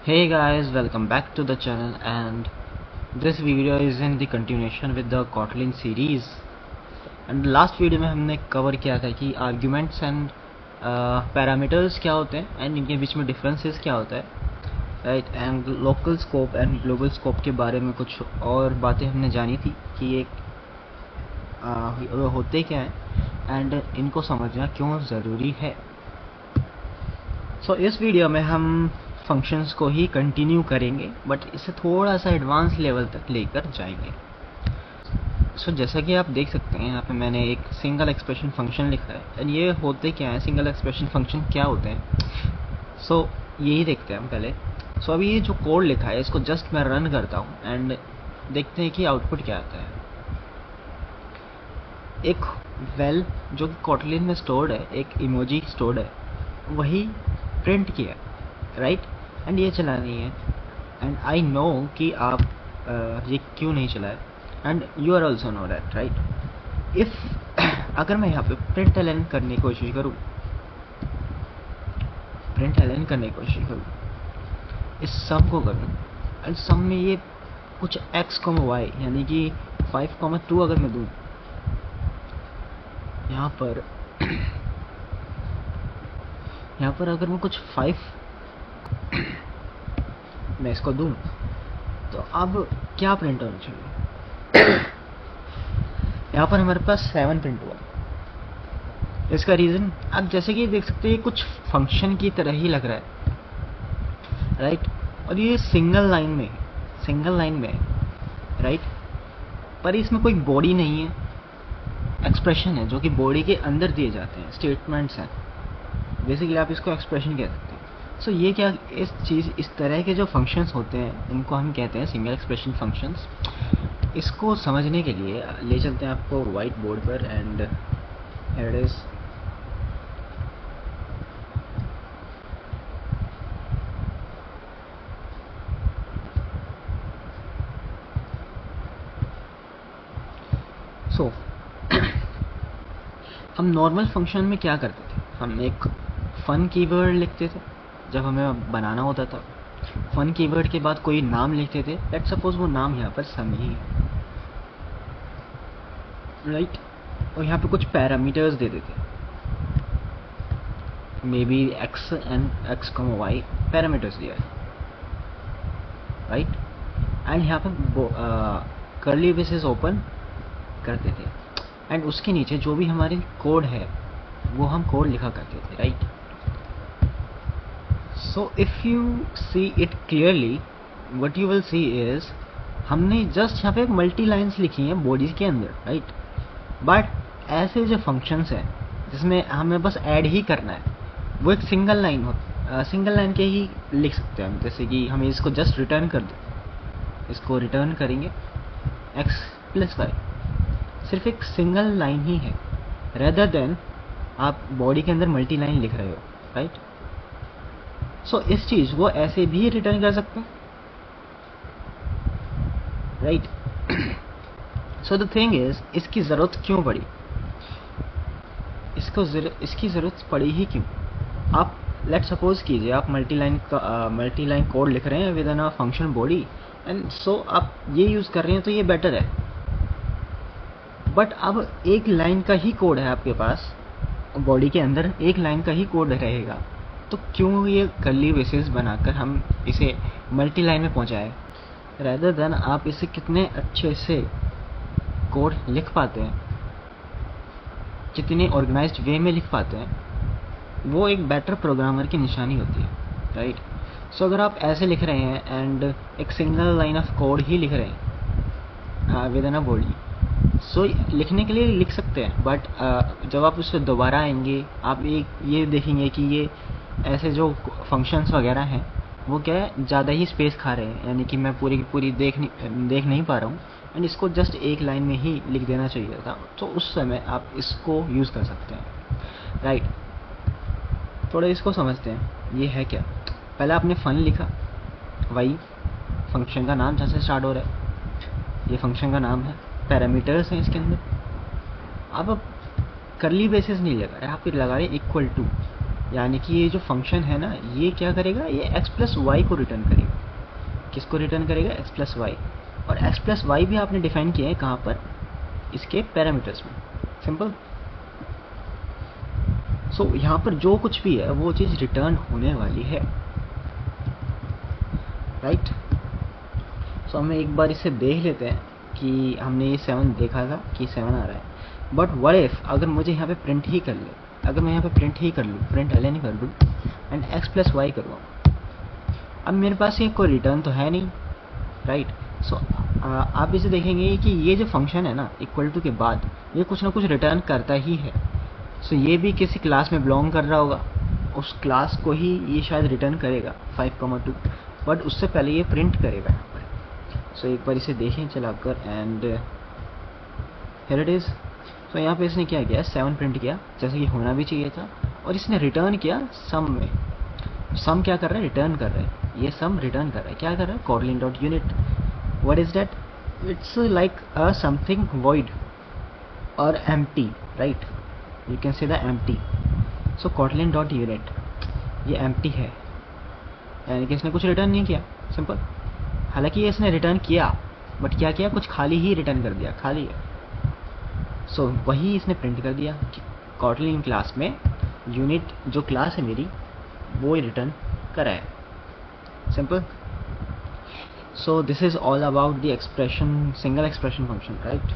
Hey guys, welcome back to the channel, and this video is in the continuation with the Kotlin series. And last video में हमने cover किया था कि arguments and parameters क्या होते हैं and इनके बीच में डिफरेंसेस क्या होता है, right. And local scope and global scope के बारे में कुछ और बातें हमने जानी थी कि एक होते क्या हैं एंड इनको समझना क्यों ज़रूरी है। इस वीडियो में हम फंक्शंस को ही कंटिन्यू करेंगे, बट इसे थोड़ा सा एडवांस लेवल तक लेकर जाएंगे। जैसा कि आप देख सकते हैं यहाँ पे मैंने एक सिंगल एक्सप्रेशन फंक्शन लिखा है एंड ये होते क्या है, सिंगल एक्सप्रेशन फंक्शन क्या होते हैं। यही देखते हैं हम पहले। अभी ये जो कोड लिखा है इसको जस्ट मैं रन करता हूँ एंड देखते हैं कि आउटपुट क्या आता है। एक जो कि कोटलिन में स्टोर्ड है, एक इमोजी स्टोर्ड है, वही प्रिंट किया, राइट। एंड ये चलानी है एंड आई नो कि आप ये क्यों नहीं चलाए and you are also know that, right. If अगर मैं यहाँ पे प्रिंट एलन करने की कोशिश करूँ, इस सम को करूँ एंड सम में ये कुछ x, y यानी कि 5, 2 अगर मैं दूँ यहाँ पर अगर मैं कुछ 5 मैं इसको दूं तो अब क्या प्रिंट होना चाहिए। यहाँ पर हमारे पास 7 प्रिंट हुआ। इसका रीज़न आप जैसे कि देख सकते हैं, ये कुछ फंक्शन की तरह ही लग रहा है, राइट। और ये सिंगल लाइन में राइट, पर इसमें कोई बॉडी नहीं है, एक्सप्रेशन है जो कि बॉडी के अंदर दिए जाते हैं, स्टेटमेंट्स हैं। बेसिकली आप इसको एक्सप्रेशन कह सकते हैं। ये क्या, इस तरह के जो फंक्शंस होते हैं इनको हम कहते हैं सिंगल एक्सप्रेशन फंक्शंस। इसको समझने के लिए ले चलते हैं आपको वाइट बोर्ड पर एंड हियर इट इज। हम नॉर्मल फंक्शन में क्या करते थे, हम एक फन कीवर्ड लिखते थे जब हमें बनाना होता था। फन कीवर्ड के बाद कोई नाम लिखते थे, लेट्स सपोज वो नाम यहाँ पर सम ही है, राइट। और यहाँ पे कुछ पैरामीटर्स दे देते, may be x and x, y parameters दिया है, राइट। एंड यहाँ पे कर्ली ब्रेसेस ओपन करते थे एंड उसके नीचे जो भी हमारे कोड है वो हम कोड लिखा करते थे, right. If you see it clearly, what you will see is हमने जस्ट यहाँ पे मल्टी लाइन्स लिखी हैं बॉडीज के अंदर, राइट। बट ऐसे जो फंक्शंस हैं जिसमें हमें बस ऐड ही करना है, वो एक सिंगल लाइन के ही लिख सकते हैं हम। जैसे कि हमें इसको जस्ट रिटर्न कर दो, इसको रिटर्न करेंगे x + y, सिर्फ एक सिंगल लाइन ही है, रेदर देन आप बॉडी के अंदर मल्टी लाइन लिख रहे हो, राइट। इस चीज को ऐसे भी रिटर्न कर सकते हैं, राइट। द थिंग इज, इसकी जरूरत क्यों पड़ी, इसकी जरूरत पड़ी ही क्यों। आप लेट सपोज कीजिए आप मल्टी लाइन कोड लिख रहे हैं with in a function body and आप ये यूज कर रहे हैं तो ये बेटर है। बट अब एक लाइन का ही कोड है आपके पास, बॉडी के अंदर एक लाइन का ही कोड रहेगा, तो क्यों ये कर्ली ब्रेसेस बनाकर हम इसे मल्टी लाइन में पहुंचाए, रेदर देन आप इसे कितने अच्छे से कोड लिख पाते हैं, कितने ऑर्गेनाइज्ड वे में लिख पाते हैं, वो एक बेटर प्रोग्रामर की निशानी होती है, राइट। अगर आप ऐसे लिख रहे हैं एंड एक सिंगल लाइन ऑफ कोड ही लिख रहे हैं विद इन अ बॉडी, लिखने के लिए लिख सकते हैं, बट जब आप उससे दोबारा आएंगे आप ये देखेंगे कि ये ऐसे जो फंक्शंस वगैरह हैं वो क्या है, ज़्यादा ही स्पेस खा रहे हैं, यानी कि मैं पूरी देख नहीं पा रहा हूँ एंड इसको जस्ट एक लाइन में ही लिख देना चाहिए था। तो उस समय आप इसको यूज़ कर सकते हैं, राइट। थोड़ा इसको समझते हैं, ये है क्या। पहले आपने फन लिखा, वही फंक्शन का नाम जहाँ से स्टार्ट हो रहा है, ये फंक्शन का नाम है, पैरामीटर्स हैं इसके अंदर। अब कर्ली ब्रेसेस नहीं लगा रहे, आप लगा रहे इक्वल टू, यानी कि ये जो फंक्शन है ना, ये क्या करेगा, ये x प्लस वाई को रिटर्न करेगा। किसको रिटर्न करेगा, x प्लस वाई। और x प्लस वाई भी आपने डिफाइन किया है कहाँ पर, इसके पैरामीटर्स में। सिंपल। सो यहाँ पर जो कुछ भी है वो चीज़ रिटर्न होने वाली है, राइट। सो हमें एक बार इसे देख लेते हैं कि हमने ये 7 देखा था कि 7 आ रहा है, बट व्हाट इफ अगर मुझे यहाँ पे प्रिंट ही कर ले, अगर मैं यहाँ पे प्रिंट ही कर लूँ, प्रिंट एल ही कर लूँ एंड x प्लस वाई करूँ, अब मेरे पास ये कोई रिटर्न तो है नहीं, राइट। सो आप इसे देखेंगे कि ये जो फंक्शन है ना, इक्वल टू के बाद ये कुछ ना कुछ रिटर्न करता ही है। सो ये भी किसी क्लास में बिलोंग कर रहा होगा, उस क्लास को ही ये शायद रिटर्न करेगा 5,2, बट उससे पहले ये प्रिंट करेगा यहाँ पर। सो एक बार इसे देखें चलाकर एंड हियर इट इज़। सो यहाँ पे इसने क्या किया, 7 प्रिंट किया जैसे कि होना भी चाहिए था, और इसने रिटर्न किया सम में। सम क्या कर रहा है, रिटर्न कर रहा है, ये सम रिटर्न कर रहा है, क्या कर रहा है, Kotlin dot unit. What is that, it's like a something void और empty, right, you can say the empty। So Kotlin dot unit ये empty है, यानी कि इसने कुछ रिटर्न नहीं किया, सिंपल। हालांकि ये इसने रिटर्न किया, बट क्या किया, कुछ खाली ही रिटर्न कर दिया, खाली है। सो वही इसने प्रिंट कर दिया कि कोटलिन क्लास में यूनिट जो क्लास है मेरी वो रिटर्न करा है, simple. So this is all about the expression, single expression function, right?